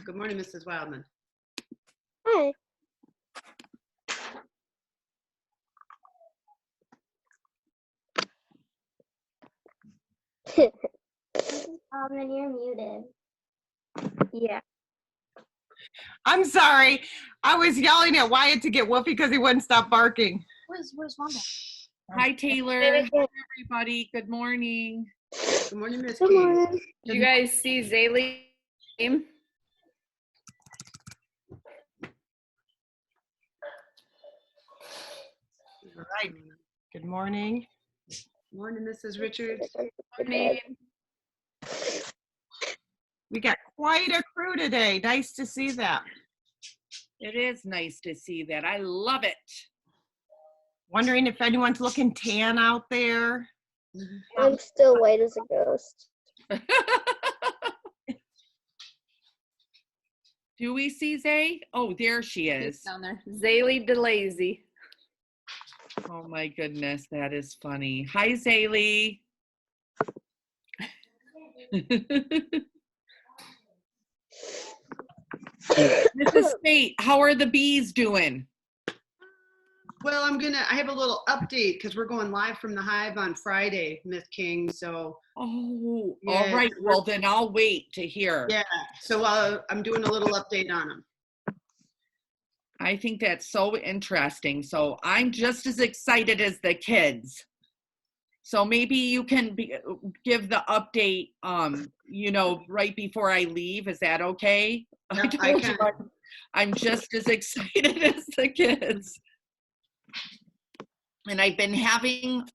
Good morning, Mrs. Wildman. Hi. And you're muted. Yeah. I'm sorry. I was yelling at Wyatt to get Wolfie because he wouldn't stop barking. Where's Wanda? Hi, Taylor. Hi, everybody. Good morning. Good morning, Miss Good King. morning. Did you guys see Zaylee? All right. Good morning. Morning, Mrs. Richards. Morning. We got quite a crew today. Nice to see that. It is nice to see that. I love it. Wondering if anyone's looking tan out there. I'm still white as a ghost. Do we see Zay? Oh, there she She's is. down there. Zaylee DeLazy. Oh my goodness, that is funny. Hi, Zaylee. Mrs. Spate, how are the bees doing? Well, I have a little update because we're going live from the hive on Friday, Miss King. So, Oh, Yeah, all right. Well, then I'll wait to hear. yeah. So I'm doing a little update on them. I think that's so interesting. So I'm just as excited as the kids. So maybe you can give the update, right before I leave. Is that okay? Yep, I told you I'm just as excited as the kids. And I've been having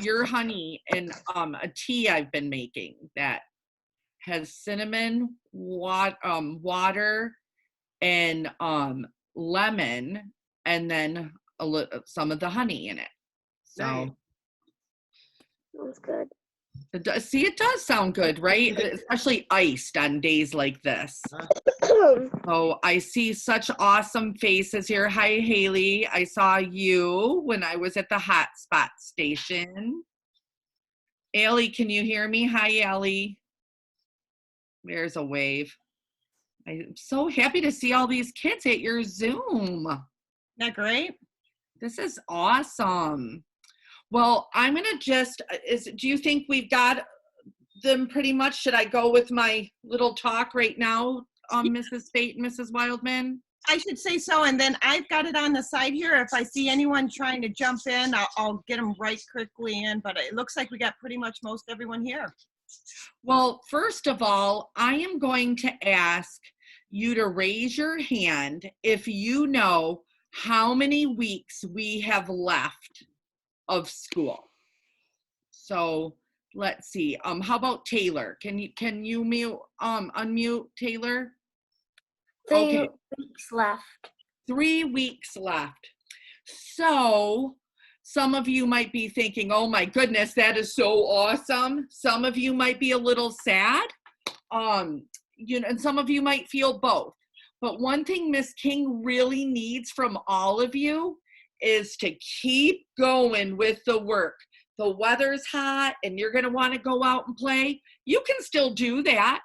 your honey, and a tea I've been making that has cinnamon, water, and lemon, and then some of the honey in it. So Nice. Sounds good. see, it does sound good, right? Especially iced on days like this. Oh, I see such awesome faces here. Hi, Haley. I saw you when I was at the hotspot station. Ellie, can you hear me? Hi, Ellie. There's a wave. I'm so happy to see all these kids at your Zoom. Isn't that great? This is awesome. Well, I'm going to do you think we've got them pretty much? Should I go with my little talk right now, Mrs. Spate and Mrs. Wildman? I should say so. And then I've got it on the side here. If I see anyone trying to jump in, I'll get them right quickly in. But it looks like we got pretty much most everyone here. Well, first of all, I am going to ask you to raise your hand if you know how many weeks we have left of school. So let's see. How about Taylor? Can you unmute Taylor? 3 weeks left. 3 weeks left. So some of you might be thinking, oh my goodness, that is so awesome. Some of you might be a little sad. And some of you might feel both. But one thing Miss King really needs from all of you is to keep going with the work. The weather's hot and you're going to want to go out and play. You can still do that.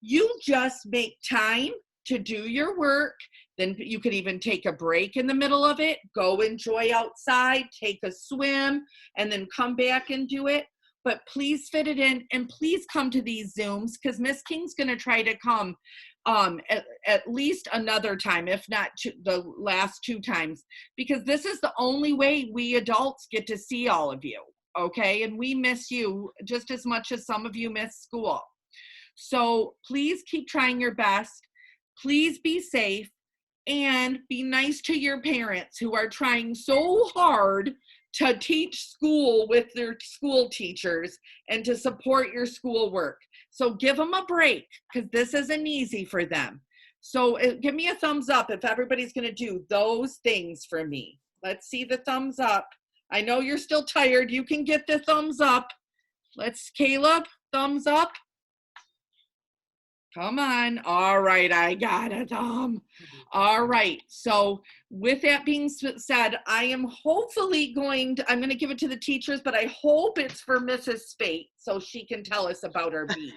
You just make time to do your work. Then you could even take a break in the middle of it, go enjoy outside, take a swim, and then come back and do it. But please fit it in, and please come to these Zooms, because Miss King's going to try to come at least another time, if not the last 2 times, because this is the only way we adults get to see all of you, okay? And we miss you just as much as some of you miss school. So please keep trying your best. Please be safe and be nice to your parents who are trying so hard to teach school with their school teachers and to support your schoolwork. So give them a break, because this isn't easy for them. So give me a thumbs up if everybody's going to do those things for me. Let's see the thumbs up. I know you're still tired. You can get the thumbs up. Caleb, thumbs up. Come on. All right, I got a thumb. All right. So with that being said, I'm going to give it to the teachers, but I hope it's for Mrs. Spate so she can tell us about our bee.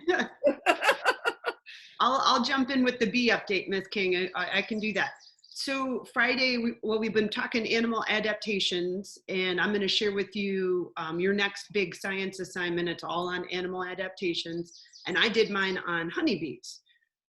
I'll jump in with the bee update, Ms. King. I can do that. So Friday, we've been talking animal adaptations, and I'm going to share with you your next big science assignment. It's all on animal adaptations, and I did mine on honeybees.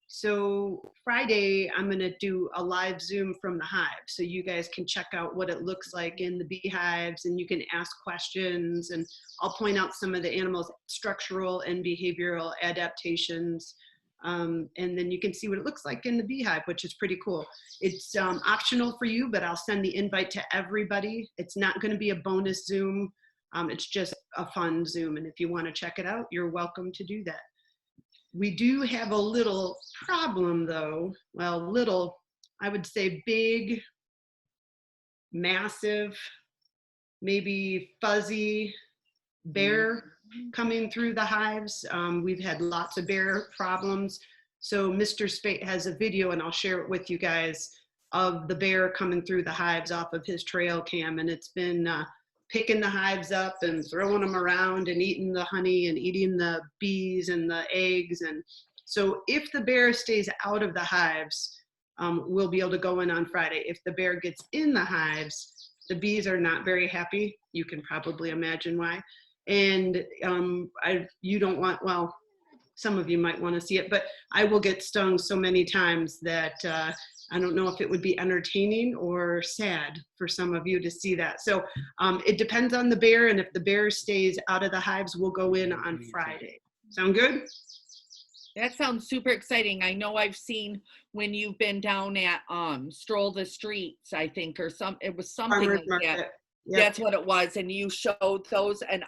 So Friday, I'm going to do a live Zoom from the hive, so you guys can check out what it looks like in the beehives, and you can ask questions, and I'll point out some of the animals' structural and behavioral adaptations. And then you can see what it looks like in the beehive, which is pretty cool. It's optional for you, but I'll send the invite to everybody. It's not going to be a bonus Zoom. It's just a fun Zoom. And if you want to check it out, you're welcome to do that. We do have a little problem though. Well, little, I would say big, massive, maybe fuzzy bear coming through the hives. We've had lots of bear problems. So Mr. Spate has a video, and I'll share it with you guys, of the bear coming through the hives off of his trail cam. And it's been picking the hives up and throwing them around and eating the honey and eating the bees and the eggs. And so if the bear stays out of the hives, we'll be able to go in on Friday. If the bear gets in the hives, the bees are not very happy. You can probably imagine why. And you don't want, well, some of you might want to see it, but I will get stung so many times that I don't know if it would be entertaining or sad for some of you to see that. So it depends on the bear, and if the bear stays out of the hives, we'll go in on Friday. Sound good? That sounds super exciting. I know I've seen when you've been down at Stroll the Streets, I think, or it was something Farmers like market. that. Yep. That's what it was, and you showed those, and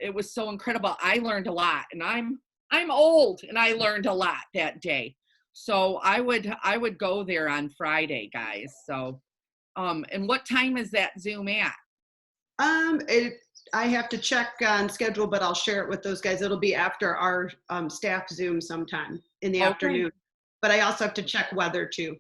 it was so incredible. I learned a lot, and I'm old, and I learned a lot that day. So I would go there on Friday, guys. So, and what time is that Zoom at? I have to check on schedule, but I'll share it with those guys. It'll be after our staff Zoom sometime in the afternoon. But I also have to check weather too.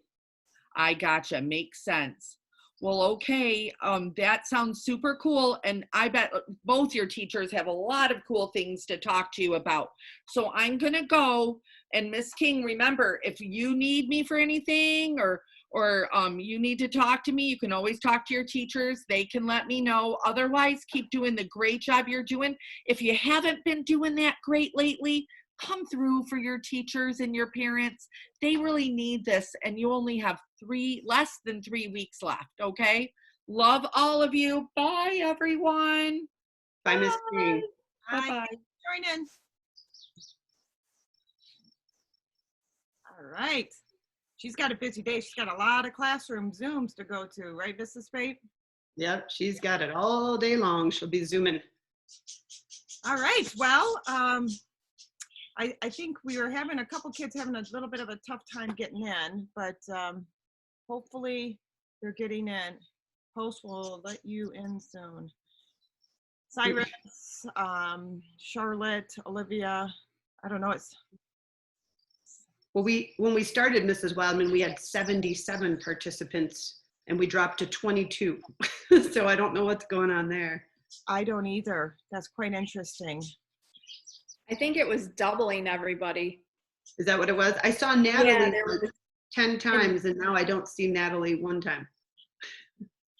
I gotcha. Makes sense. Well, okay. That sounds super cool. And I bet both your teachers have a lot of cool things to talk to you about. So I'm going to go. And Miss King, remember, if you need me for anything or you need to talk to me, you can always talk to your teachers. They can let me know. Otherwise, keep doing the great job you're doing. If you haven't been doing that great lately, come through for your teachers and your parents. They really need this, and you only have less than 3 weeks left, okay? Love all of you. Bye, everyone. Bye, Miss King. Bye-bye. Join in. All right. She's got a busy day. She's got a lot of classroom Zooms to go to, right, Mrs. Spate? Yep, she's got it all day long. She'll be Zooming. All right. Well, I think we were having a couple kids having a little bit of a tough time getting in, but hopefully they're getting in. Post will let you in soon. Cyrus, Charlotte, Olivia, I don't know. Well, when we started Mrs. Wildman, we had 77 participants and we dropped to 22. So I don't know what's going on there. I don't either. That's quite interesting. I think it was doubling everybody. Is that what it was? I saw Natalie there was 10 times and now I don't see Natalie one time.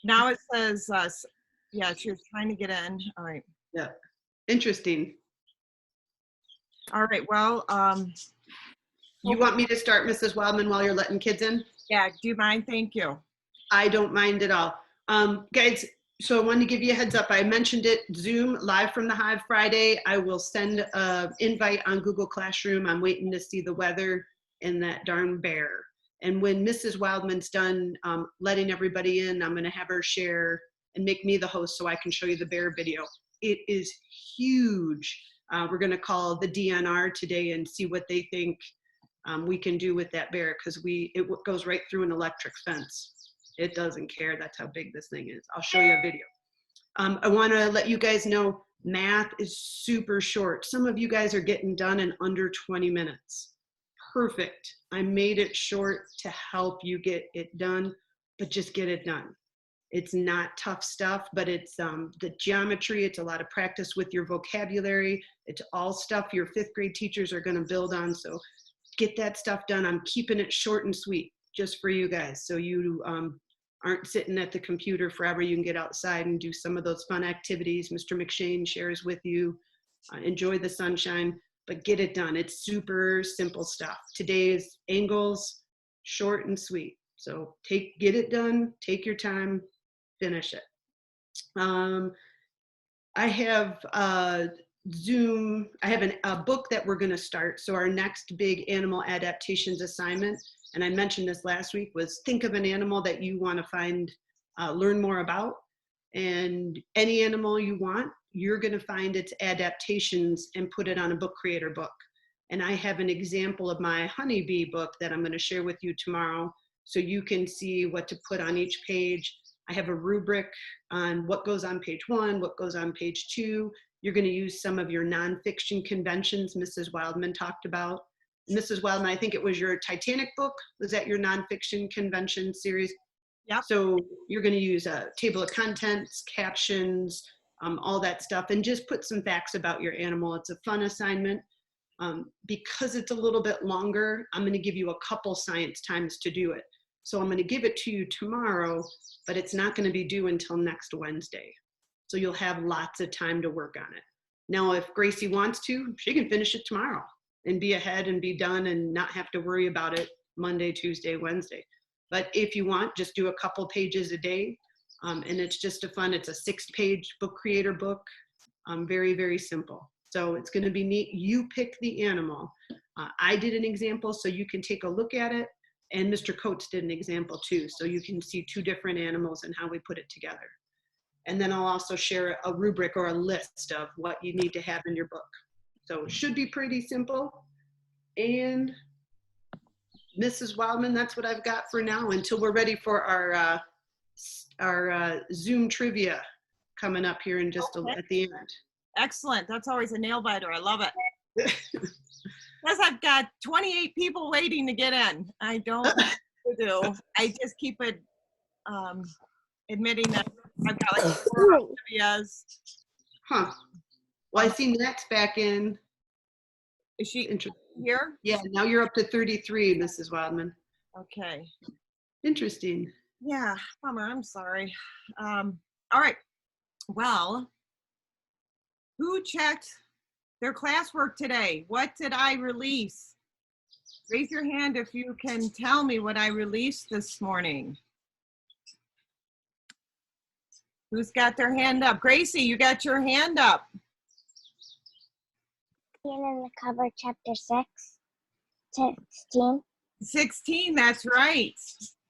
Now it says, yeah, she was trying to get in. All right. Yeah, interesting. All right, well. You want me to start, Mrs. Wildman, while you're letting kids in? Yeah, do you mind? Thank you. I don't mind at all. Guys, so I wanted to give you a heads up. I mentioned it, Zoom live from the Hive Friday. I will send an invite on Google Classroom. I'm waiting to see the weather and that darn bear. And when Mrs. Wildman's done letting everybody in, I'm gonna have her share and make me the host so I can show you the bear video. It is huge. We're gonna call the DNR today and see what they think we can do with that bear, because it goes right through an electric fence. It doesn't care. That's how big this thing is. I'll show you a video. I want to let you guys know math is super short. Some of you guys are getting done in under 20 minutes. Perfect. I made it short to help you get it done, but just get it done. It's not tough stuff, but it's the geometry. It's a lot of practice with your vocabulary. It's all stuff your 5th grade teachers are going to build on. So get that stuff done. I'm keeping it short and sweet just for you guys. So you aren't sitting at the computer forever. You can get outside and do some of those fun activities Mr. McShane shares with you. Enjoy the sunshine, but get it done. It's super simple stuff. Today's angles, short and sweet. So get it done, take your time, finish it. I have Zoom, I have a book that we're gonna start. So our next big animal adaptations assignment, and I mentioned this last week, was think of an animal that you wanna find, learn more about. And any animal you want, you're gonna find its adaptations and put it on a book creator book. And I have an example of my honeybee book that I'm gonna share with you tomorrow, so you can see what to put on each page. I have a rubric on what goes on page 1, what goes on page 2. You're gonna use some of your nonfiction conventions Mrs. Wildman talked about. Mrs. Wildman, I think it was your Titanic book. Was that your nonfiction convention series? Yep. So you're gonna use a table of contents, captions, all that stuff, and just put some facts about your animal. It's a fun assignment. Because it's a little bit longer, I'm gonna give you a couple science times to do it. So I'm gonna give it to you tomorrow, but it's not gonna be due until next Wednesday. So you'll have lots of time to work on it. Now, if Gracie wants to, she can finish it tomorrow and be ahead and be done and not have to worry about it Monday, Tuesday, Wednesday. But if you want, just do a couple pages a day. And it's just it's a 6-page book creator book. Very, very simple. So it's gonna be neat. You pick the animal. I did an example so you can take a look at it. And Mr. Coates did an example too. So you can see 2 different animals and how we put it together. And then I'll also share a rubric or a list of what you need to have in your book. So it should be pretty simple. And Mrs. Wildman, that's what I've got for now until we're ready for our Zoom trivia coming up here in just at the end. Excellent. That's always a nail biter. I love it. Plus, I've got 28 people waiting to get in. I don't know what to do. I just keep it admitting that I've got like 4 trivias. Huh. Well, I see Nat's back in. Is she Interesting. here? Yeah, now you're up to 33, Mrs. Wildman. Okay. Interesting. Yeah, bummer. I'm sorry. All right. Well, who checked their classwork today? What did I release? Raise your hand if you can tell me what I released this morning. Who's got their hand up? Gracie, you got your hand up. In the cover, chapter 16. 16, that's right.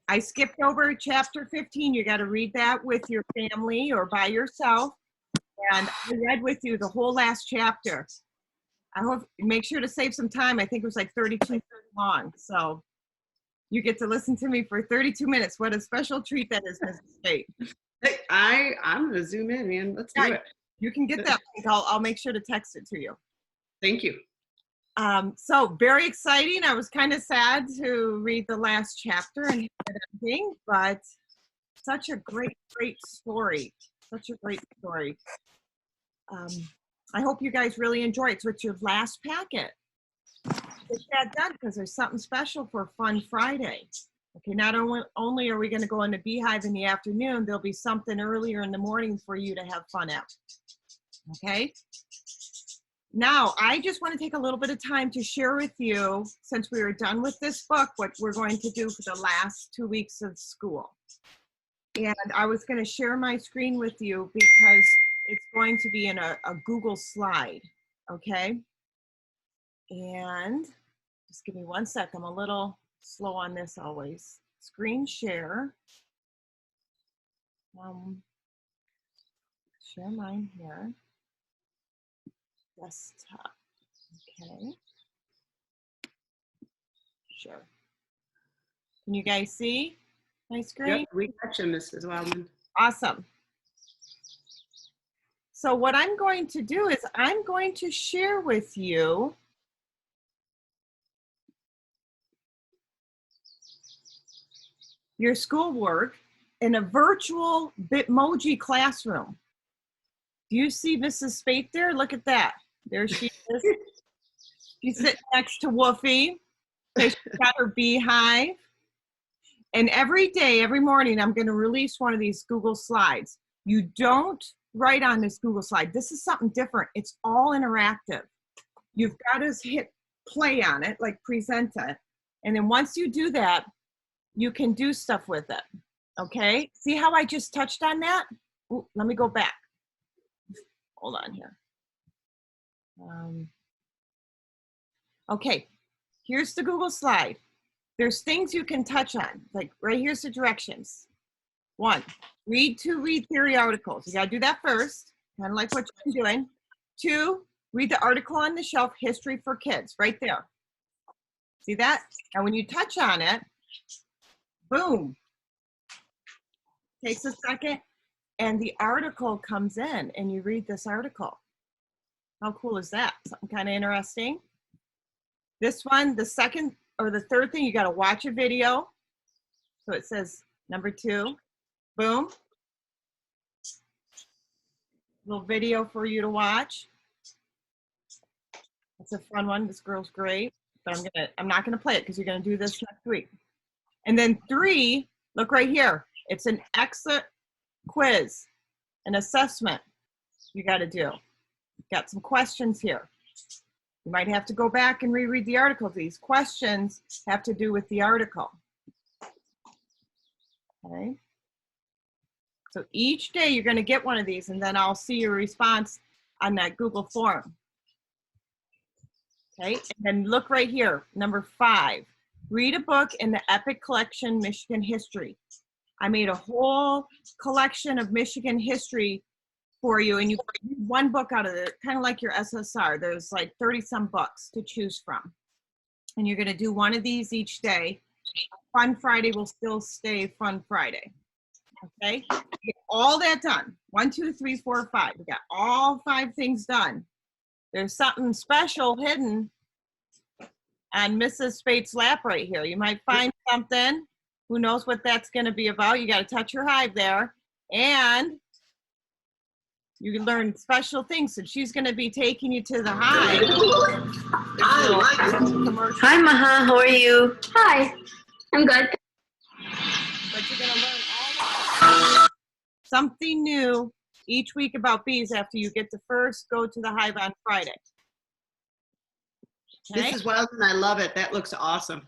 I skipped over chapter 15. You got to read that with your family or by yourself. And I read with you the whole last chapter. I hope, make sure to save some time. I think it was like 32 minutes long. So you get to listen to me for 32 minutes. What a special treat that is, Mrs. Spate. Hey, I'm gonna zoom in, man. Let's do it. You can get that link. I'll make sure to text it to you. Thank you. So very exciting. I was kind of sad to read the last chapter and everything, but such a great story. Such a great story. I hope you guys really enjoy it. So it's your last packet. Get that done because there's something special for Fun Friday. Okay, not only are we going to go in the beehive in the afternoon, there'll be something earlier in the morning for you to have fun at. Okay? Now, I just want to take a little bit of time to share with you, since we are done with this book, what we're going to do for the last 2 weeks of school. And I was going to share my screen with you because it's going to be in a Google slide, okay? And just give me 1 sec. I'm a little slow on this always. Screen share. Share mine here. Desktop. Okay. Sure. Can you guys see my screen? Yep, we got you, Mrs. Wildman. Awesome. So what I'm going to do is I'm going to share with you your schoolwork in a virtual Bitmoji classroom. Do you see Mrs. Spate there? Look at that. There she is. She's sitting next to Woofy. So she's got her beehive. And every day, every morning, I'm going to release one of these Google Slides. You don't write on this Google slide. This is something different. It's all interactive. You've got to hit play on it, like present it. And then once you do that, you can do stuff with it. Okay? See how I just touched on that? Ooh, let me go back. Hold on here. Okay, here's the Google slide. There's things you can touch on, like right here's the directions. 1, read 2 read theory articles. You gotta do that first, kind of like what you've been doing. 2, read the article on the shelf, History for Kids, right there. See that? And when you touch on it, boom. Takes a second, and the article comes in, and you read this article. How cool is that? Something kind of interesting. This one, the second or the third thing, you got to watch a video. So it says number 2, boom. Little video for you to watch. It's a fun one. This girl's great, but I'm not gonna play it because you're gonna do this next week. And then 3, look right here. It's an exit quiz, an assessment you got to do. Got some questions here. You might have to go back and reread the article. These questions have to do with the article. Okay. So each day you're going to get one of these, and then I'll see your response on that Google form. Okay, and then look right here, number 5. Read a book in the Epic Collection, Michigan History. I made a whole collection of Michigan history for you, and you read one book out of it, kind of like your SSR. There's like 30-some books to choose from. And you're going to do one of these each day. Fun Friday will still stay Fun Friday. Okay? Get all that done. 1, 2, 3, 4, 5. We got all 5 things done. There's something special hidden on Mrs. Spate's lap right here. You might find something. Who knows what that's going to be about? You got to touch her hive there. And you can learn special things. So she's going to be taking you to the hive. I like it. Commercial. Hi, Maha. How are you? Hi, I'm good. But you're going to learn all something new each week about bees after you get to first go to the hive on Friday. Okay? Mrs. Wildman, I love it. That looks awesome.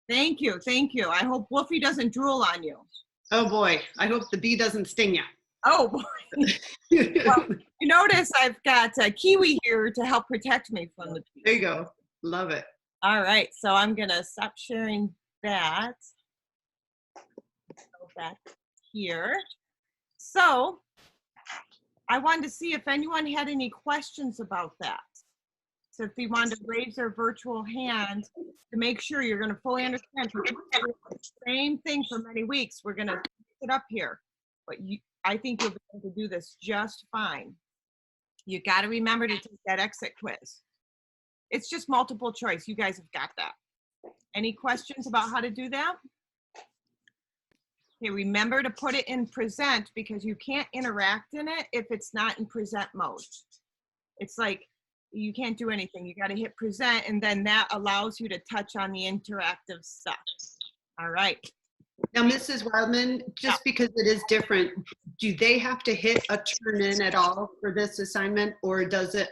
Thank you. Thank you. I hope Wolfie doesn't drool on you. Oh boy, I hope the bee doesn't sting you. Oh, boy. Well, you notice I've got Kiwi here to help protect me from the bees. There you go. Love it. All right. So I'm going to stop sharing that. Go back here. So I wanted to see if anyone had any questions about that. So if they wanted to raise their virtual hand to make sure you're going to fully understand. Same thing for many weeks. We're going to pick it up here. But I think you'll be able to do this just fine. You got to remember to take that exit quiz. It's just multiple choice. You guys have got that. Any questions about how to do that? Okay, remember to put it in present because you can't interact in it if it's not in present mode. It's like you can't do anything. You got to hit present, and then that allows you to touch on the interactive stuff. All right. Now, Mrs. Wildman, just because it is different, do they have to hit a turn in at all for this assignment, or does it,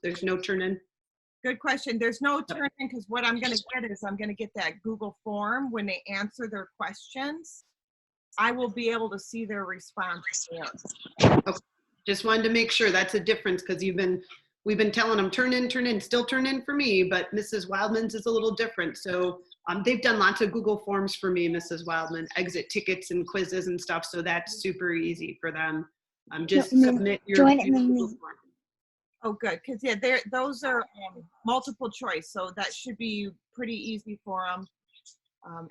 there's no turn in? Good question. There's no turn in because what I'm going to get is I'm going to get that Google form when they answer their questions. I will be able to see their response there. Okay. Just wanted to make sure that's a difference because we've been telling them turn in, still turn in for me, but Mrs. Wildman's is a little different. So they've done lots of Google forms for me, Mrs. Wildman, exit tickets and quizzes and stuff. So that's super easy for them. Just submit your Google form. Oh, good. Because, yeah, those are multiple choice. So that should be pretty easy for them.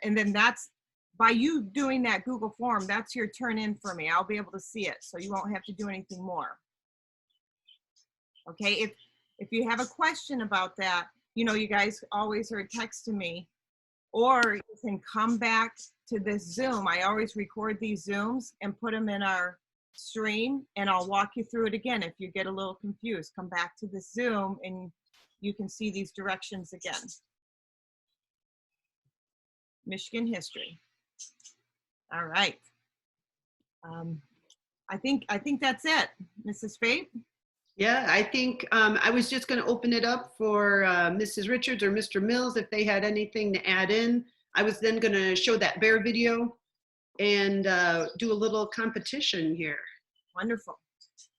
And then that's, by you doing that Google form, that's your turn in for me. I'll be able to see it. So you won't have to do anything more. Okay. If you have a question about that, you know, you guys always are texting me, or you can come back to this Zoom. I always record these Zooms and put them in our stream, and I'll walk you through it again. If you get a little confused, come back to the Zoom and you can see these directions again. Michigan history. All right. I think that's it, Mrs. Spate. Yeah, I think I was just going to open it up for Mrs. Richards or Mr. Mills if they had anything to add in. I was then going to show that bear video and do a little competition here. Wonderful.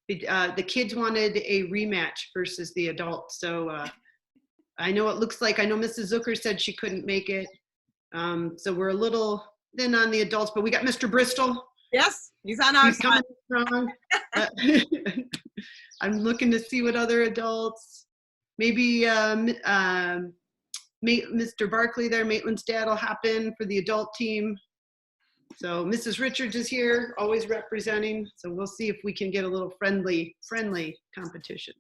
The kids wanted a rematch versus the adults. So I know it looks like, I know Mrs. Zucker said she couldn't make it. So we're a little thin on the adults, but we got Mr. Bristol. Yes, he's on our He's side. coming strong. I'm looking to see what other adults, maybe Mr. Barkley there, Maitland's dad will hop in for the adult team. So Mrs. Richards is here, always representing. So we'll see if we can get a little friendly competition.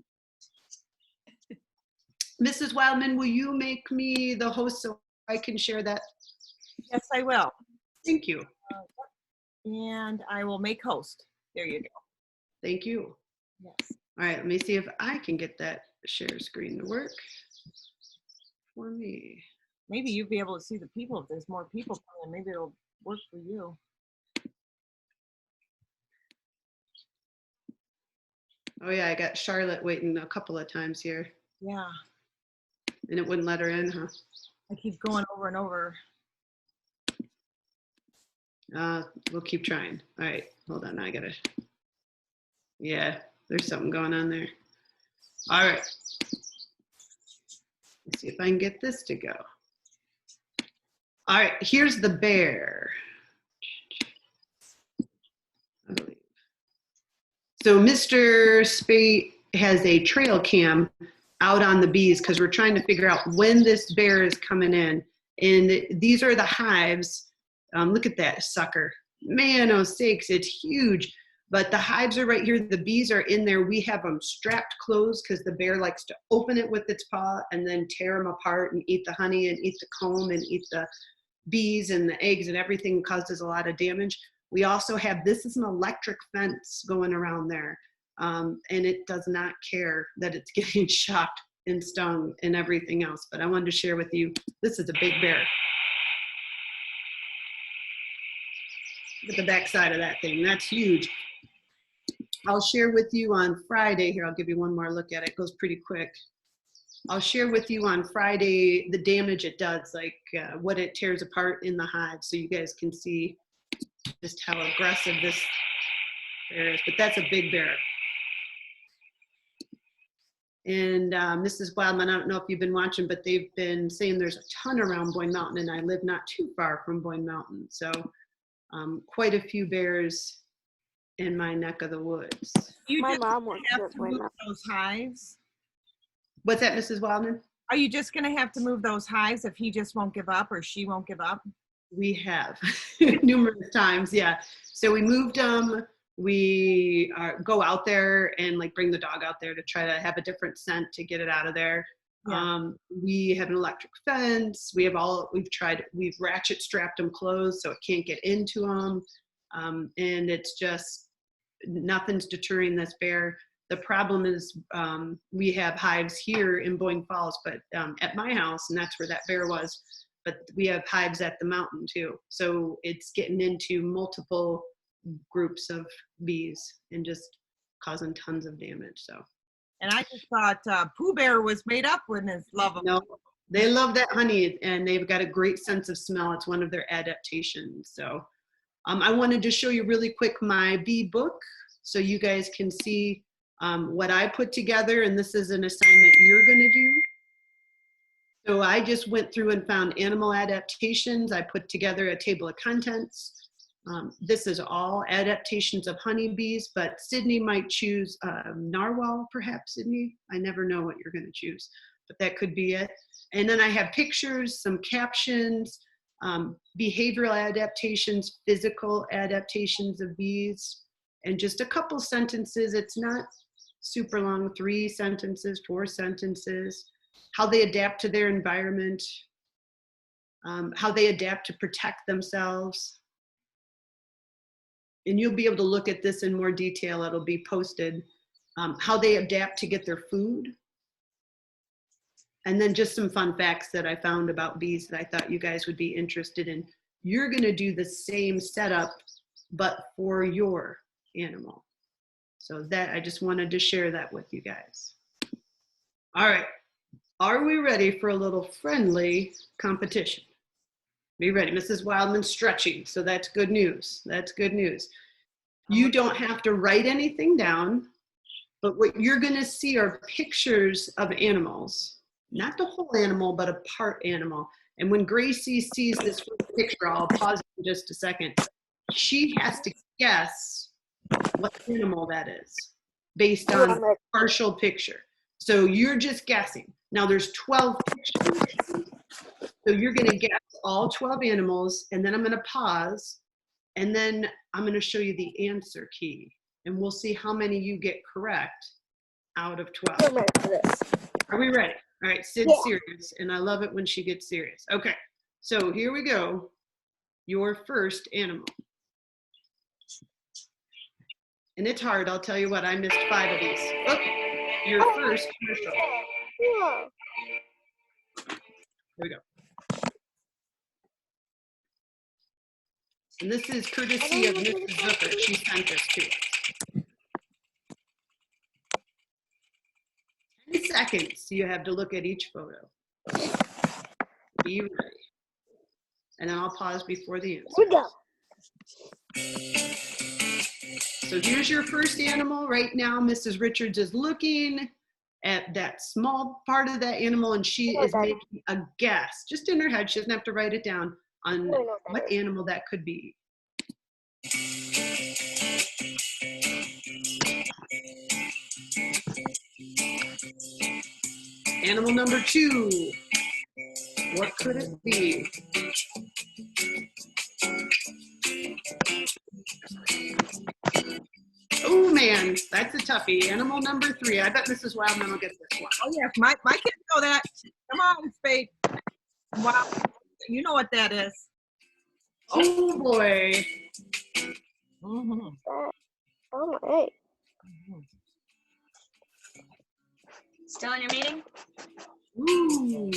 Mrs. Wildman, will you make me the host so I can share that? Yes, I will. Thank you. And I will make host. There you go. Thank you. Yes. All right, let me see if I can get that share screen to work for me. Maybe you'll be able to see the people if there's more people coming. Maybe it'll work for you. Oh yeah, I got Charlotte waiting a couple of times here Yeah. and it wouldn't let her in, huh? I keep going over and over. We'll keep trying. All right, hold on, I gotta, yeah, there's something going on there. All right, let's see if I can get this to go. All right, here's the bear. I believe. So Mr. Spate has a trail cam out on the bees because we're trying to figure out when this bear is coming in. And these are the hives. Look at that sucker. Man, oh sakes, it's huge. But the hives are right here. The bees are in there. We have them strapped closed because the bear likes to open it with its paw and then tear them apart and eat the honey and eat the comb and eat the bees and the eggs and everything, causes a lot of damage. We also have, this is an electric fence going around there. And it does not care that it's getting shocked and stung and everything else. But I wanted to share with you, this is a big bear. Look at the back side of that thing. That's huge. I'll share with you on Friday. Here, I'll give you one more look at it. It goes pretty quick. I'll share with you on Friday the damage it does, like what it tears apart in the hive, so you guys can see just how aggressive this bear is. But that's a big bear. And Mrs. Wildman, I don't know if you've been watching, but they've been saying there's a ton around Boyne Mountain, and I live not too far from Boyne Mountain. So quite a few bears in my neck of the woods. You My just mom works have at to Boyne move Mountain. those hives. What's that, Mrs. Wildman? Are you just going to have to move those hives if he just won't give up or she won't give up? We have numerous times, yeah. So we moved them. We go out there and like bring the dog out there to try to have a different scent to get it out of there. Yeah. We have an electric fence. We have we've ratchet strapped them closed so it can't get into them. And it's just, nothing's deterring this bear. The problem is we have hives here in Boyne Falls, but at my house, and that's where that bear was, but we have hives at the mountain too. So it's getting into multiple groups of bees and just causing tons of damage, so. And I just thought Pooh Bear was made up with his love of. No, they love that honey and they've got a great sense of smell. It's one of their adaptations. So I wanted to show you really quick my bee book so you guys can see what I put together, and this is an assignment you're gonna do. So I just went through and found animal adaptations. I put together a table of contents. This is all adaptations of honeybees, but Sydney might choose narwhal, perhaps, Sydney. I never know what you're gonna choose, but that could be it. And then I have pictures, some captions, behavioral adaptations, physical adaptations of bees, and just a couple sentences. It's not super long, 3 sentences, 4 sentences, how they adapt to their environment, how they adapt to protect themselves. And you'll be able to look at this in more detail. It'll be posted. How they adapt to get their food. And then just some fun facts that I found about bees that I thought you guys would be interested in. You're going to do the same setup, but for your animal. So that I just wanted to share that with you guys. All right. Are we ready for a little friendly competition? Be ready. Mrs. Wildman stretching. So that's good news. That's good news. You don't have to write anything down, but what you're going to see are pictures of animals. Not the whole animal, but a part animal. And when Gracie sees this first picture, I'll pause for just a second. She has to guess what animal that is based on a partial picture. So you're just guessing. Now there's 12 pictures. So you're going to guess all 12 animals, and then I'm going to pause, and then I'm going to show you the answer key, and we'll see how many you get correct out of 12. I'm ready for this. Are we ready? All right, Sid's Yeah. serious, and I love it when she gets serious. Okay, so here we go. Your first animal. And it's hard, I'll tell you what, I missed 5 of these. Okay, your first commercial. Whoa. Here we go. And this is courtesy of Mrs. Zucker. She sent this to us. 10 seconds you have to look at each photo. Be ready. And then I'll pause before the answer. Here we go. So here's your first animal. Right now, Mrs. Richards is looking at that small part of that animal, and she is making a guess, just in her head. She doesn't have to write it down, on what animal that could be. Animal number 2. What could it be? Oh man, that's a toughie. Animal number 3. I bet Mrs. Wildman will get this one. Oh yeah, my kids know that. Come on, Spate. Wow, you know what that is. Oh boy. Mm-hmm. Oh my. Still in your meeting? Ooh.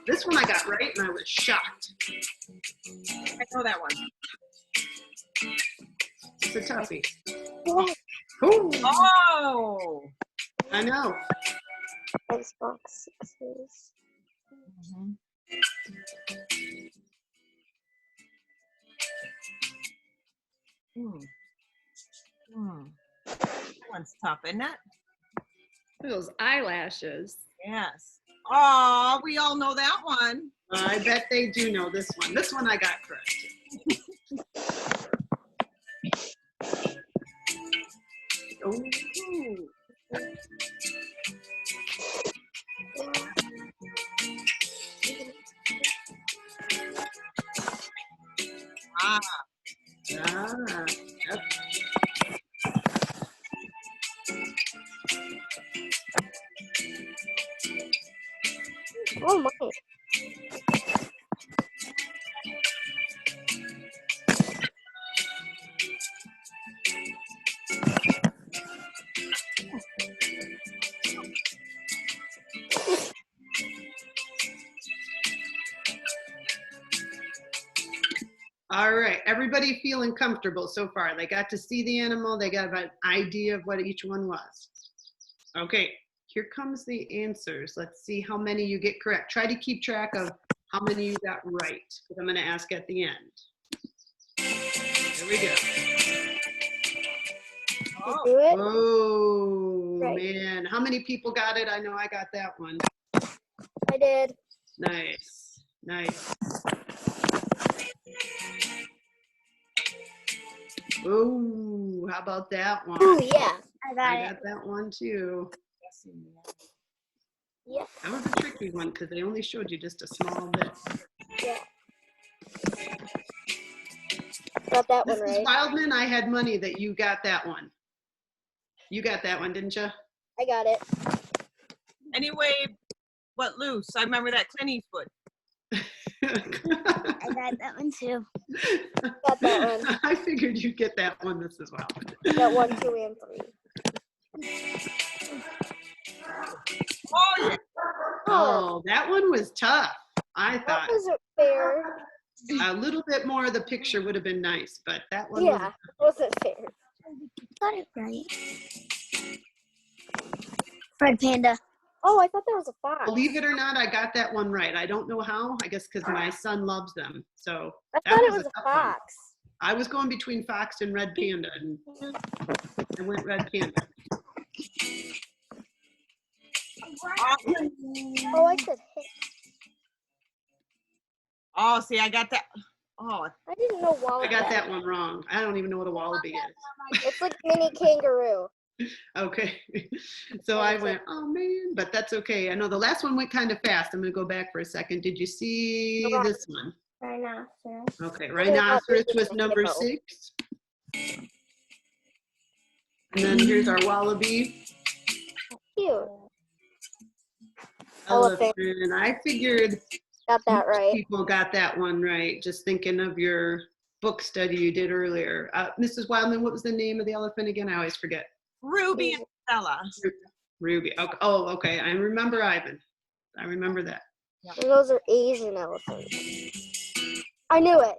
This one I got right and I was shocked. I know that one. It's a toughie. Yeah. Ooh, Oh. I know. Xbox 6s. Mm-hmm. That one's tough, isn't it? Those eyelashes. Yes. Oh, we all know that one. I bet they do know this one. This one I got correct. Oh. Ah. Ah, yep. Oh my. All right, everybody feeling comfortable so far? They got to see the animal, they got an idea of what each one was. Okay, here comes the answers. Let's see how many you get correct. Try to keep track of how many you got right, because I'm going to ask at the end. Here we go. You do it? Oh, Right. man. How many people got it? I know I got that one. I did. Nice, nice. Oh, how about that one? Oh yeah. I got I it. got that one too. Yeah. That was a tricky one because they only showed you just a small bit. Yeah. Got that one Mrs. right. Wildman, I had money that you got that one. You got that one, didn't you? I got it. Anyway, what loose? I remember that Clint Eastwood. I got that one too. Got that one. I figured you'd get that one, Mrs. Wildman. Got 1, 2, and 3. Oh yeah. Oh, that one was tough. I that thought wasn't fair. a little bit more of the picture would have been nice, but that one Yeah, was wasn't fair. Got it right. Fred Panda. Oh, I thought that was a fox. believe it or not, I got that one right. I don't know how. I guess because my son loves them. So I that thought it was a tough one. fox. I was going between fox and red panda, and I went red panda. Oh, I said hit. Oh, see, I got that. Oh, I didn't know wallaby. I got that one wrong. I don't even know what a wallaby is. It's like mini kangaroo. Okay. So I went, oh man, but that's okay. I know the last one went kind of fast. I'm going to go back for a second. Did you see this one? Rhinoceros. Okay, rhinoceros was number 6. And then here's our wallaby. Cute. Elephant. Elephant. I figured Got that right. people got that one right. Just thinking of your book study you did earlier. Mrs. Wildman, what was the name of the elephant again? I always forget. Ruby and Stella. Ruby. Okay. Oh, okay. I remember Ivan. I remember that. And those are Asian elephants. I knew it.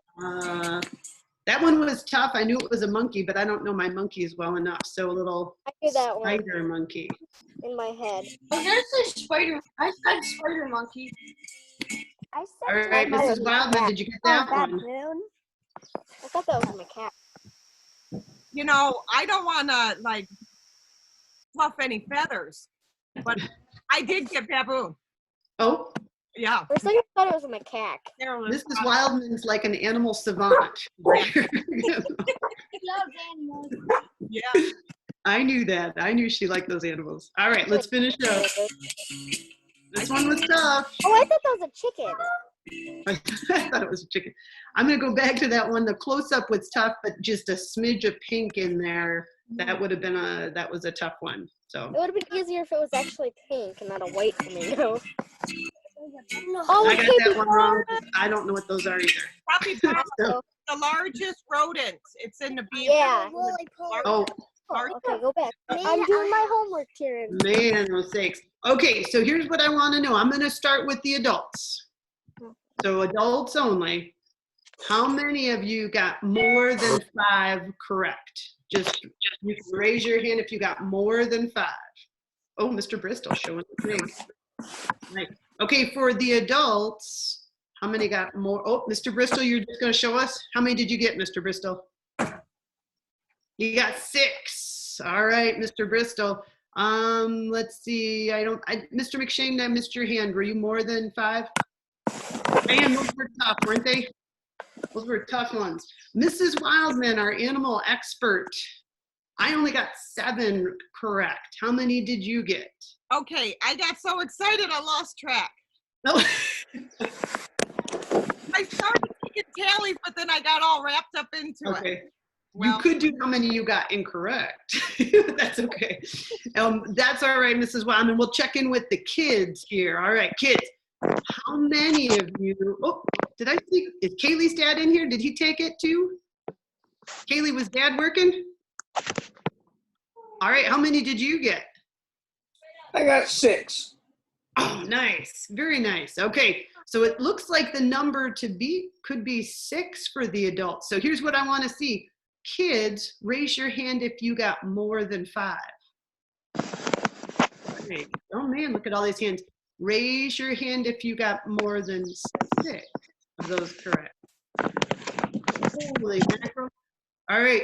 That one was tough. I knew it was a monkey, but I don't know my monkeys well enough. So a little I knew that one spider monkey. in my head. I was gonna say spider. I said spider monkey. I All right, Mrs. Wildman, did you get that one? I thought that was my cat. You know, I don't want to like fluff any feathers, but I did get baboon. Oh, Yeah. For a second, I thought it was a macaque. Mrs. Wildman's like an animal savant. Yeah. I knew that. I knew she liked those animals. All right, let's finish up. This one was tough. Oh, I thought that was a chicken. I thought it was a chicken. I'm going to go back to that one. The close-up was tough, but just a smidge of pink in there. That would have been that was a tough one. So It would have been easier if it was actually pink and not a white flamingo. I got that one wrong. I don't know what those are either. Probably So, the largest rodents. It's in the beaver. Yeah. oh, Okay, go back. I'm doing my homework, Karen. man, those sakes. Okay, so here's what I want to know. I'm going to start with the adults. So adults only. How many of you got more than 5 correct? Just you can raise your hand if you got more than 5. Oh, Mr. Bristol showing the thing. Right. Okay, for the adults, how many got more? Oh, Mr. Bristol, you're just going to show us. How many did you get, Mr. Bristol? You got 6. All right, Mr. Bristol. Let's see. Mr. McShane, I missed your hand. Were you more than 5? Man, those were tough, weren't they? Those were tough ones. Mrs. Wildman, our animal expert. I only got 7 correct. How many did you get? Okay, I got so excited I lost track. No. I started taking tallies, but then I got all wrapped up into it. Okay. Well, You could do how many you got incorrect. That's okay. That's all right, Mrs. Wildman. We'll check in with the kids here. All right, kids. How many of you, oh, did I see, is Kaylee's dad in here? Did he take it too? Kaylee, was dad working? All right, how many did you get? I got 6. Oh, nice, very nice. Okay, so it looks like the number to beat could be 6 for the adults. So here's what I want to see. Kids, raise your hand if you got more than 5. Okay. Oh man, look at all these hands. Raise your hand if you got more than 6 of those correct. Holy mackerel. All right,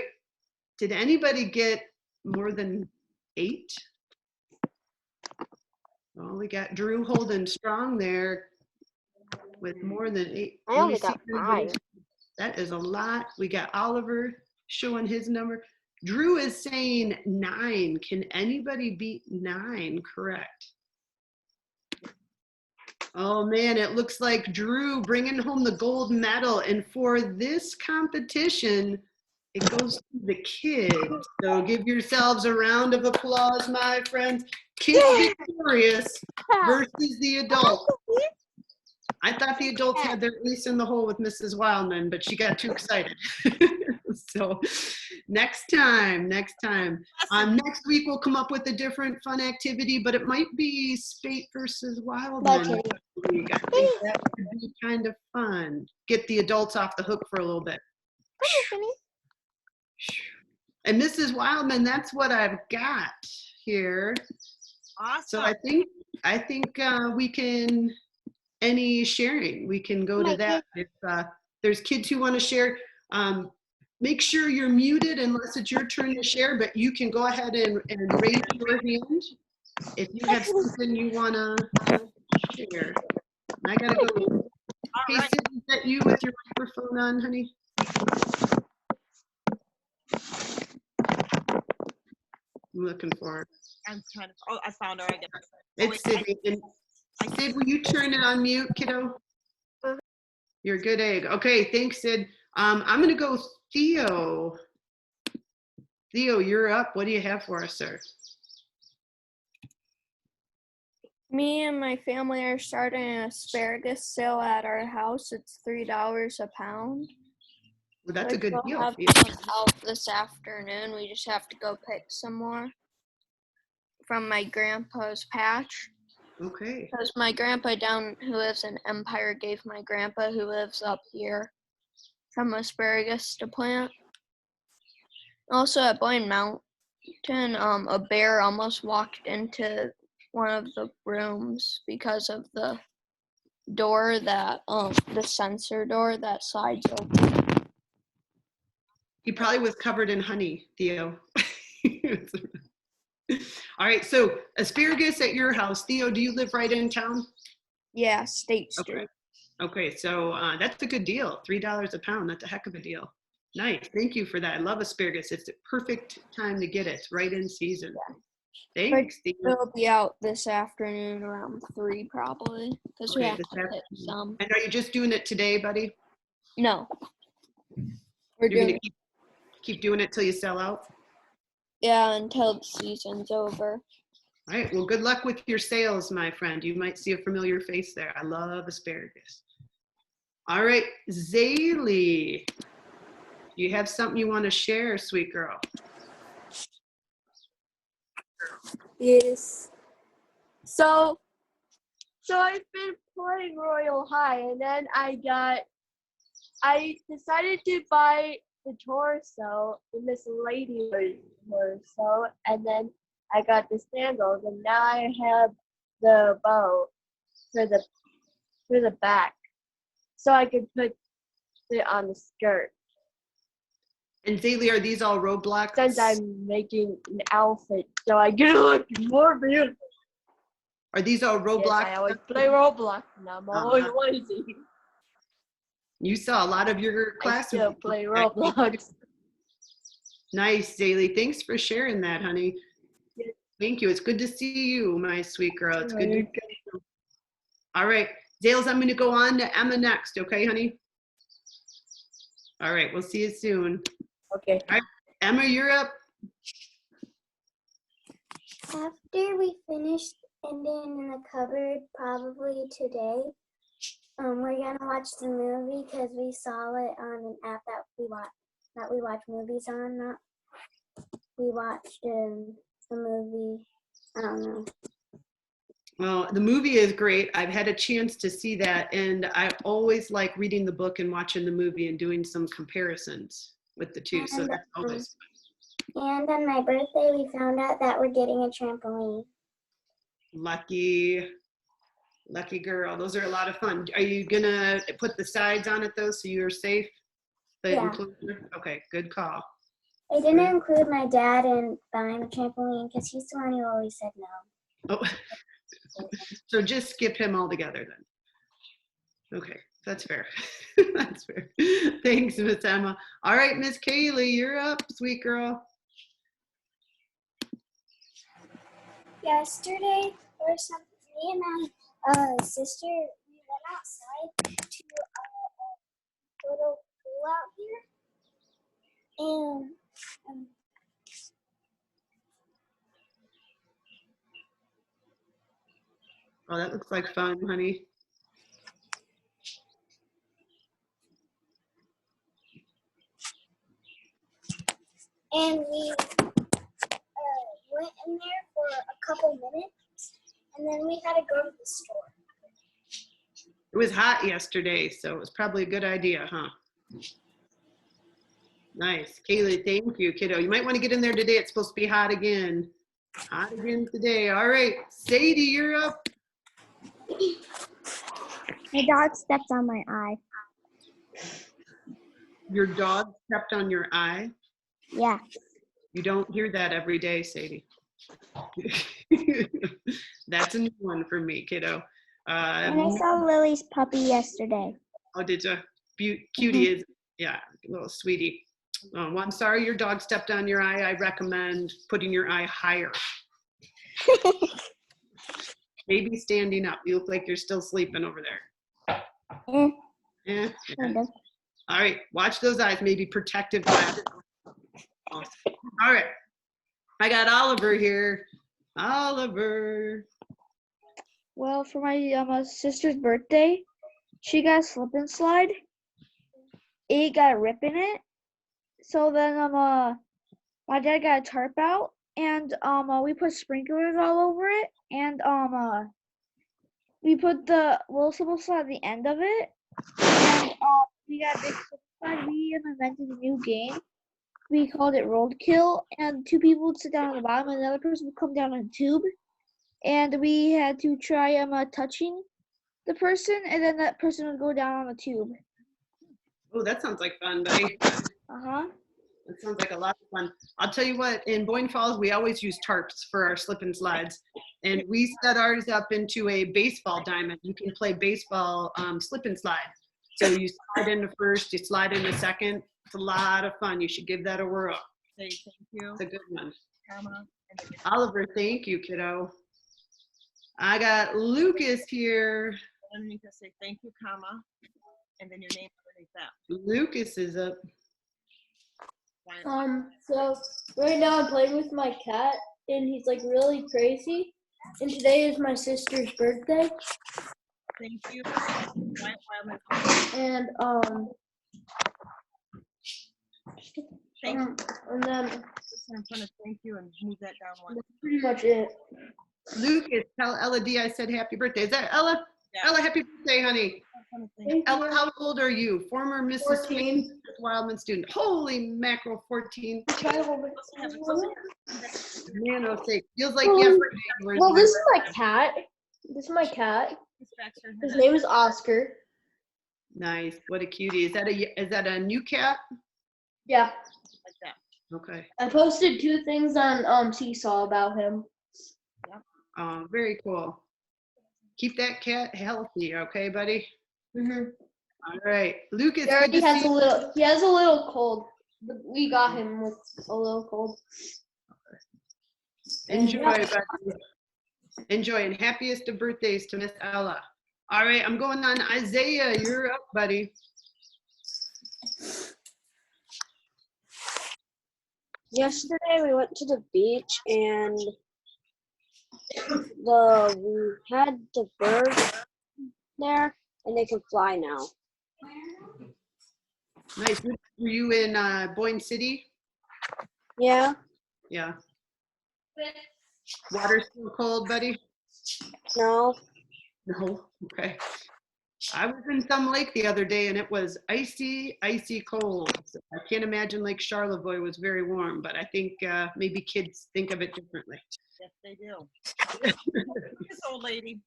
did anybody get more than 8? Well, we got Drew holding strong there with more than 8. I only got 5. That is a lot. We got Oliver showing his number. Drew is saying 9. Can anybody beat 9 correct? Oh man, it looks like Drew bringing home the gold medal. And for this competition, it goes to the kids. So give yourselves a round of applause, my friends. Kids victorious versus the adults. I thought the adults had their ace in the hole with Mrs. Wildman, but she got too excited. So Next time, next time. Next week we'll come up with a different fun activity, but it might be Spate versus Wildman. Okay. next week. I think that would be kind of fun. Get the adults off the hook for a little bit. And Mrs. Wildman, that's what I've got here. So Awesome. I think we can, any sharing, we can go to that. If there's kids who want to share, make sure you're muted unless it's your turn to share, but you can go ahead and raise your hand if you have something you want to share. And I gotta go. All Hey, right. Sid, is that you with your microphone on, honey? I'm looking for it. I'm trying to, oh, I found her. I guess. It's Sydney. And Sid, will you turn it on mute, kiddo? You're a good egg. Okay, thanks, Sid. I'm gonna go Theo. Theo, you're up. What do you have for us, sir? Me and my family are starting an asparagus sale at our house. It's $3 a pound. Well, that's a good We'll deal. have Theo. some out this afternoon. We just have to go pick some more from my grandpa's patch. Okay. Because my grandpa down who lives in Empire gave my grandpa who lives up here some asparagus to plant. Also at Blaine Mountain, a bear almost walked into one of the rooms because of the door that the sensor door that slides open. He probably was covered in honey, Theo. All right, so asparagus at your house. Theo, do you live right in town? Yeah, State Street. Okay, so that's a good deal. $3 a pound. That's a heck of a deal. Nice. Thank you for that. I love asparagus. It's the perfect time to get it. It's right in season. Thanks, Theo. It'll be out this afternoon around 3 probably because we Okay, have this to pick afternoon. some. And are you just doing it today, buddy? No, we're You're doing gonna keep doing it till you sell out? until the season's over. All right, well, good luck with your sales, my friend. You might see a familiar face there. I love asparagus. All right, Zaylee, you have something you want to share, sweet girl? Yes. So I've been playing Royal High, and then I decided to buy the torso, the Miss Lady torso, and then I got the sandals, and now I have the bow for the back, so I could put it on the skirt. And Zaylee, are these all Roblox? Since I'm making an outfit, so I can look more beautiful. Are these all Roblox? Yes, I always play Roblox, and I'm always lazy. You saw a lot of your I classes. still play Roblox. Nice, Zaylee. Thanks for sharing that, honey. Yes. Thank you. It's good to see you, my sweet girl. It's good to see you. All right, Zales, I'm going to go on to Emma next. Okay, honey? All right, we'll see you soon. Okay. All right, Emma, you're up. After we finish ending in the cupboard, probably today, we're gonna watch the movie because we saw it on an app that we watch movies on. We watched the movie. I don't know. Well, the movie is great. I've had a chance to see that, and I always like reading the book and watching the movie and doing some comparisons with the two. So that's always fun. And on my birthday, we found out that we're getting a trampoline. Lucky girl. Those are a lot of fun. Are you gonna put the sides on it though, so you're safe? The Yeah. enclosure? Okay, good call. I didn't include my dad in buying the trampoline because he's the one who always said no. Oh, so just skip him altogether then. Okay, that's fair. That's fair. Thanks, Miss Emma. All right, Miss Kaylee, you're up, sweet girl. Yesterday, me and my sister, we went outside to a little pool out here, and Oh, that looks like fun, honey. and we went in there for a couple minutes, and then we had to go to the store. It was hot yesterday, so it was probably a good idea, huh? Nice. Kaylee, thank you, kiddo. You might want to get in there today. It's supposed to be hot again. Hot again today. All right. Sadie, you're up. My dog stepped on my eye. Your dog stepped on your eye. Yeah. You don't hear that every day, Sadie. That's a new one for me, kiddo. And I saw Lily's puppy yesterday. Oh, did you? Cutie is, yeah, little sweetie. Oh, well, I'm sorry your dog stepped on your eye. I recommend putting your eye higher. Maybe standing up. You look like you're still sleeping over there. Yeah. Kind of. All right, watch those eyes. Maybe protective glasses. Awesome. All right, I got Oliver here. Oliver. Well, for my sister's birthday, she got a slip and slide. It got a rip in it. So then my dad got a tarp out, and we put sprinklers all over it, and we put the little slip and slide at the end of it, and we got a big slip and slide. We even invented a new game. We called it Roadkill, and two people would sit down on the bottom, and another person would come down on a tube, and we had to try touching the person, and then that person would go down on the tube. Oh, that sounds like fun, buddy. Uh-huh. That sounds like a lot of fun. I'll tell you what, in Boyne Falls, we always use tarps for our slip and slides. And we set ours up into a baseball diamond. You can play baseball slip and slide. So you slide into first, you slide into second. It's a lot of fun. You should give that a whirl. Say thank you, It's a good one. comma, and then Oliver, thank you, kiddo. I got Lucas here. underneath that say thank you, comma, and then your name underneath that. Lucas is up. So right now I'm playing with my cat, and he's like really crazy. And today is my sister's birthday, Thank you. Wildman. and Thank you. and then I'm trying to thank you and move that down one. that's pretty much it. Lucas, tell Ella D I said happy birthday. Is that Ella? Yeah. Ella, happy birthday, honey. I'm trying to thank Ella, how old are you? Former Mrs. 14. Spate Wildman student. Holy mackerel, 14. Man, oh sake. Feels like yesterday. Well, this is my cat. This is my cat. His name is Oscar. Nice. What a cutie. Is that a new cat? Yeah. like that. Okay. I posted 2 things on Seesaw about him. Very cool. Keep that cat healthy, okay, buddy? Mm-hmm. All right. Lucas, He already good to has see a you. little. He has a little cold. But we got him with a little cold. Enjoy, buddy. Enjoy, and happiest of birthdays to Miss Ella. All right, I'm going on Isaiah. You're up, buddy. Yesterday we went to the beach and we had the birds there and they can fly now. Nice. Were you in Boyne City? Yeah. Yeah. Water still cold, buddy? No. No. Okay. I was in some lake the other day and it was icy, icy cold. So I can't imagine Lake Charlevoix was very warm, but I think maybe kids think of it differently. Yes, they do. This old lady.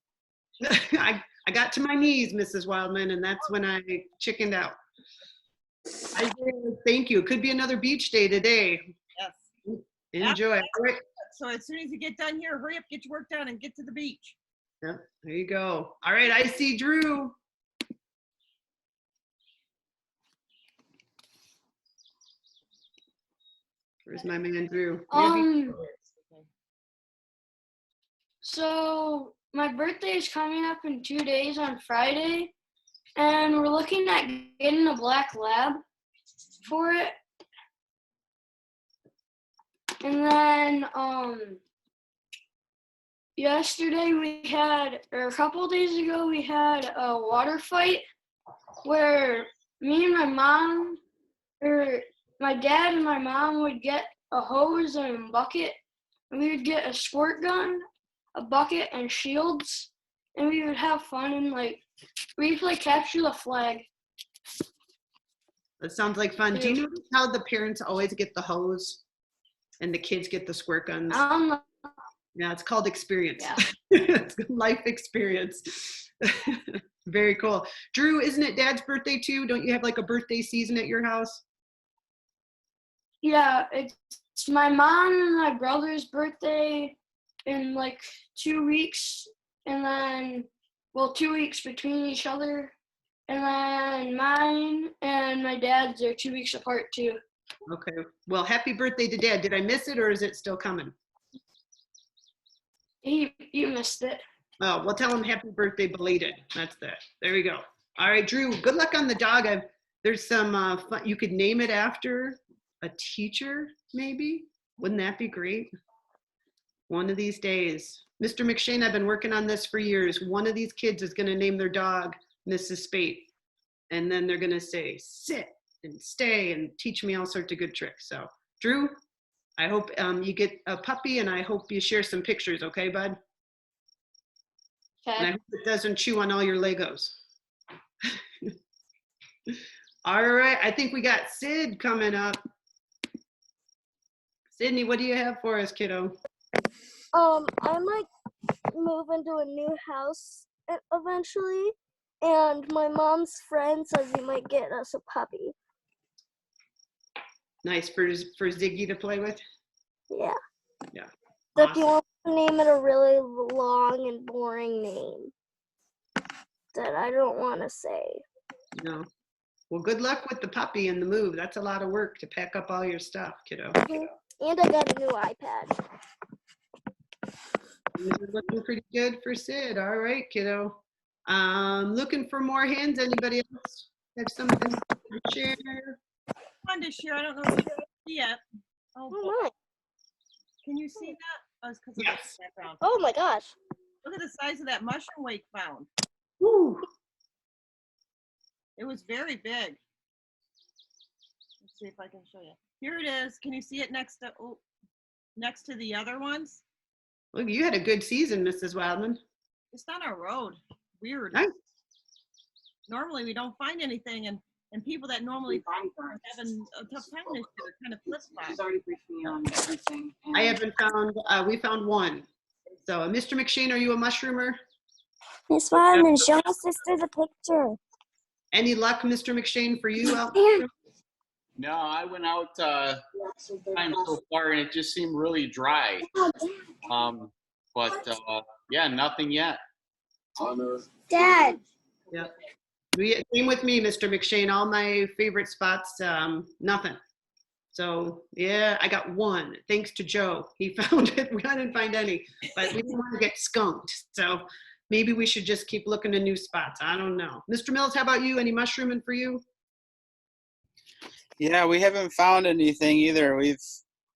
I got to my knees, Mrs. Wildman, and that's when I chickened out. Thank you. It could be another beach day today. Yes. Enjoy. All right. So as soon as you get done here, hurry up, get your work done, and get to the beach. Yeah, there you go. All right, I see Drew. Where's my man Drew? So my birthday is coming up in 2 days on Friday, and we're looking at getting a black lab for it. And then yesterday or a couple of days ago, we had a water fight where me and my mom, or my dad and my mom would get a hose and a bucket, and we would get a squirt gun, a bucket, and shields, and we would have fun and like we'd play capture the flag. That sounds like fun. Do you notice how the parents always get the hose and the kids get the squirt guns? Yeah, it's called experience. Yeah. It's life experience. Very cool. Drew, isn't it Dad's birthday too? Don't you have like a birthday season at your house? Yeah, it's my mom and my brother's birthday in like 2 weeks, and then, well, 2 weeks between each other, and then mine and my dad's are 2 weeks apart too. Okay. Well, happy birthday to Dad. Did I miss it or is it still coming? You missed it. Oh, well, tell him happy birthday belated. That's that. There we go. All right, Drew, good luck on the dog. There's some fun. You could name it after a teacher, maybe. Wouldn't that be great? One of these days. Mr. McShane, I've been working on this for years. One of these kids is going to name their dog Mrs. Spate. And then they're going to say, sit and stay and teach me all sorts of good tricks. So, Drew, I hope you get a puppy and I hope you share some pictures, okay, bud? And I hope it doesn't chew on all your Legos. All right, I think we got Sid coming up. Sydney, what do you have for us, kiddo? I might move into a new house eventually, and my mom's friend says he might get us a puppy. Nice for Ziggy to play with? Yeah. Yeah. But if you want to name it a really long and boring name that I don't want to say. No. Well, good luck with the puppy and the move. That's a lot of work to pack up all your stuff, kiddo. And I got a new iPad. You're looking pretty good for Sid. All right, kiddo. Looking for more hands. Anybody else have something to share? I wanted to share. I don't know if you can see it. Oh, my. Can you see that? Oh, it's 'cause of Yes. the background. Oh my gosh. Look at the size of that mushroom we found. Woo. It was very big. Let's see if I can show you. Here it is. Can you see it next to the other ones? Look, you had a good season, Mrs. Wildman. It's on our road. Weird. Nice. Normally we don't find anything, and people that normally find are having a tough time this year, kind of flip-flop. She's already briefed me on everything. I haven't found, we found one. So, Mr. McShane, are you a mushroomer? Miss Wildman, show my sister the picture. Any luck, Mr. McShane, for you out there? No, I went out time so far and it just seemed really dry. But yeah, nothing yet. Dad. Yeah. Same with me, Mr. McShane. All my favorite spots, nothing. So yeah, I got one. Thanks to Joe. He found it. I didn't find any, but we didn't want to get skunked. So maybe we should just keep looking to new spots. I don't know. Mr. Mills, how about you? Any mushrooming for you? Yeah, we haven't found anything either.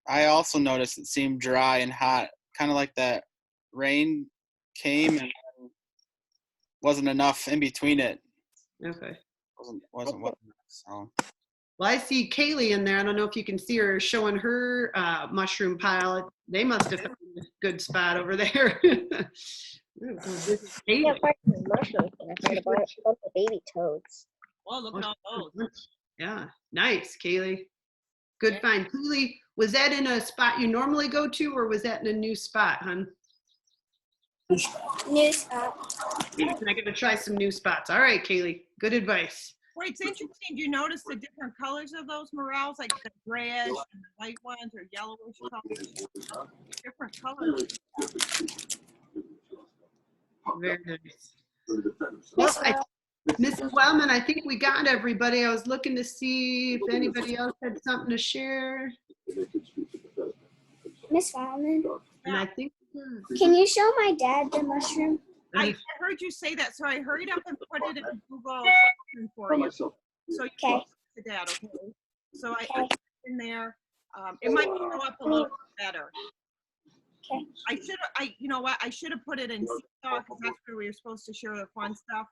I also noticed it seemed dry and hot, kind of like that rain came and wasn't enough in between it. Okay. Wasn't what, so. Well, I see Kaylee in there. I don't know if you can see her showing her mushroom pile. They must have found a good spot over there. Yeah, mushrooms. I heard about the baby toads. Oh, look at all those. Yeah, nice, Kaylee. Good find. Kaylee, was that in a spot you normally go to, or was that in a new spot, hon? New spot. Yeah, I'm gonna try some new spots. All right, Kaylee, good advice. Wait, it's interesting. Do you notice the different colors of those morels, like the grayish and the white ones or yellowish colors? Different colors. Very nice. Well, Mrs. Wellman, I think we got everybody. I was looking to see if anybody else had something to share. Miss Wildman, And I think. can you show my dad the mushroom? I heard you say that, so I hurried up and put it in Google for you. So you can see that, okay? So I put it in there. It might show up a little bit better. Okay. You know what? I should have put it in Seesaw because that's where we were supposed to share the fun stuff.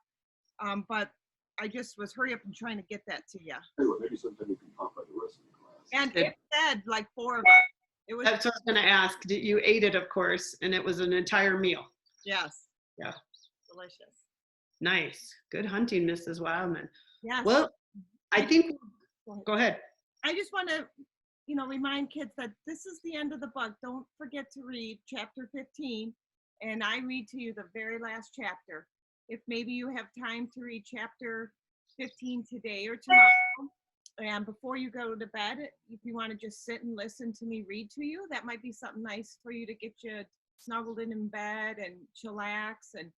But I just was hurry up and trying to get that to you. Anyway, maybe sometime you can pop by the rest of the class. And Good. it fed like 4 of us. It was, That's what I was gonna ask. You ate it, of course, and it was an entire meal. yes, Yeah, delicious. nice. Good hunting, Mrs. Wildman. Yes. Well, I think, go ahead. I just want to, remind kids that this is the end of the book. Don't forget to read chapter 15. And I read to you the very last chapter. If maybe you have time to read chapter 15 today or tomorrow, and before you go to bed, if you want to just sit and listen to me read to you, that might be something nice for you to get you snuggled in bed and chillax and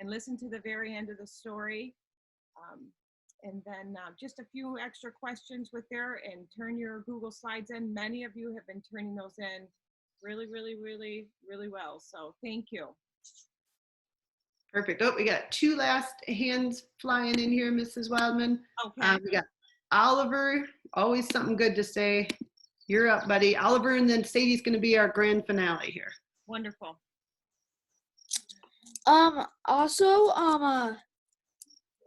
listen to the very end of the story. And then just a few extra questions with there, and turn your Google Slides in. Many of you have been turning those in really, really, really, really well. So thank you. Perfect. Oh, we got 2 last hands flying in here, Mrs. Wildman. Okay. We got Oliver, always something good to say. You're up, buddy. Oliver, and then Sadie's going to be our grand finale here. Wonderful. Also,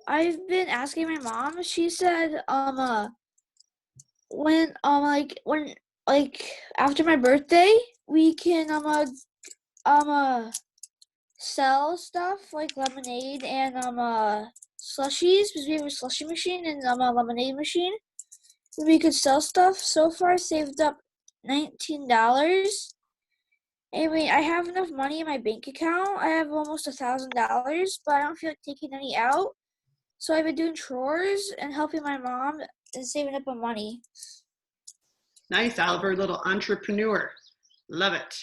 I've been asking my mom. She said, when after my birthday, we can sell stuff like lemonade and slushies, because we have a slushie machine and a lemonade machine. We could sell stuff. So far, I saved up $19. I mean, I have enough money in my bank account. I have almost $1,000, but I don't feel like taking any out. So I've been doing chores and helping my mom and saving up on money. Nice, Oliver, little entrepreneur. Love it.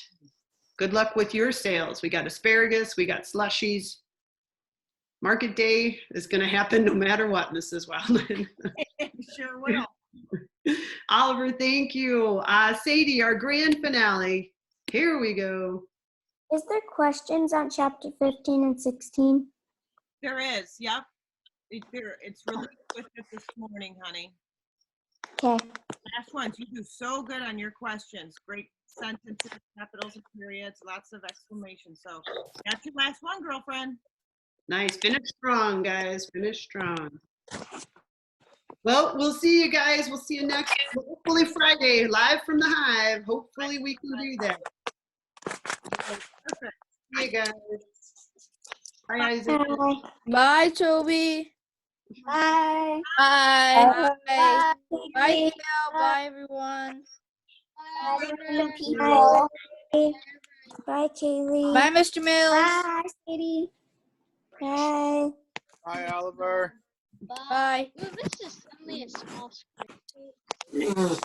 Good luck with your sales. We got asparagus, we got slushies. Market day is going to happen no matter what, Mrs. Wildman. Sure will. Oliver, thank you. Sadie, our grand finale. Here we go. Is there questions on chapter 15 and 16? There is, yep. It's released with it this morning, honey. Okay. Last ones. You do so good on your questions. Great sentences, capitals and periods, lots of exclamations. So that's your last one, girlfriend. Nice. Finish strong, guys. Finish strong. Well, we'll see you guys. We'll see you next, hopefully Friday, live from the hive. Hopefully we can do that. Perfect. See you guys. Bye, Isaac. Bye. Bye, Toby. Bye. Bye. Bye. Bye. Bye, Gail. Bye, everyone. Bye, random people. Bye, Kaylee. Bye, Mr. Mills. Bye, Sadie. Bye. Hi, Oliver. Bye. Ooh, this is only a small screen.